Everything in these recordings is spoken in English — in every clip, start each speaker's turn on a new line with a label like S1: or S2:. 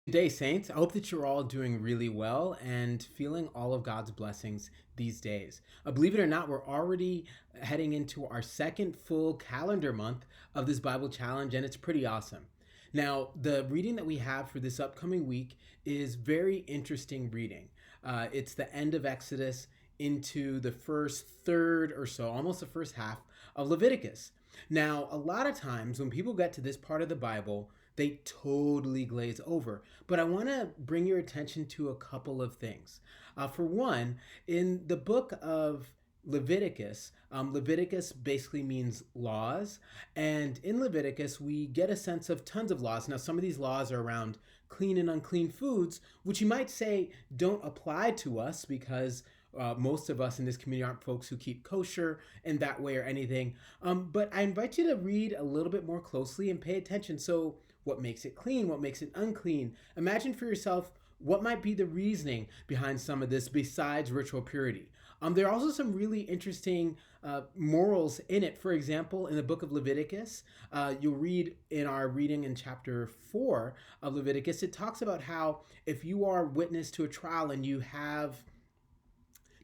S1: Good day, Saints. I hope that you're all doing really well and feeling all of God's blessings these days. Believe it or not, we're already heading into our second full calendar month of this Bible challenge, and it's pretty awesome. Now, the reading that we have for this upcoming week is very interesting reading. It's the end of Exodus into the first third or so, almost the first half of Leviticus. Now, a lot of times when people get to this part of the Bible, they totally glaze over. But I want to bring your attention to a couple of things. For one, in the book of Leviticus, Leviticus basically means laws. And in Leviticus, we get a sense of tons of laws. Now, some of these laws are around clean and unclean foods, which you might say don't apply to us because most of us in this community aren't folks who keep kosher in that way or anything. But I invite you to read a little bit more closely and pay attention. So, what makes it clean? What makes it unclean? Imagine for yourself what might be the reasoning behind some of this besides ritual purity. There are also some really interesting morals in it. For example, in the book of Leviticus, you'll read in our reading in chapter 4 of Leviticus, it talks about how if you are witness to a trial and you have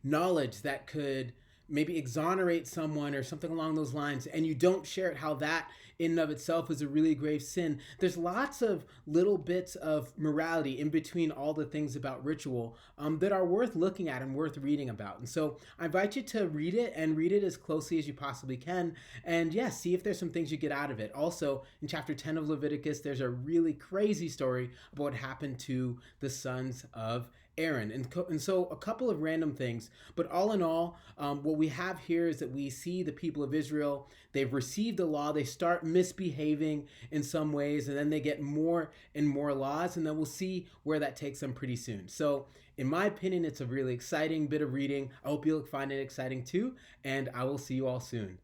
S1: knowledge that could maybe exonerate someone or something along those lines, and you don't share it, how that in and of itself is a really grave sin. There's lots of little bits of morality in between all the things about ritual that are worth looking at and worth reading about. And so I invite you to read it and read it as closely as you possibly can. And yeah, see if there's some things you get out of it. Also, in chapter 10 of Leviticus, there's a really crazy story about what happened to the sons of Aaron. And so a couple of random things, but all in all, what we have here is that we see the people of Israel, they've received the law, they start misbehaving in some ways, and then they get more and more laws, and then we'll see where that takes them pretty soon. So in my opinion, it's a really exciting bit of reading. I hope you'll find it exciting too, and I will see you all soon.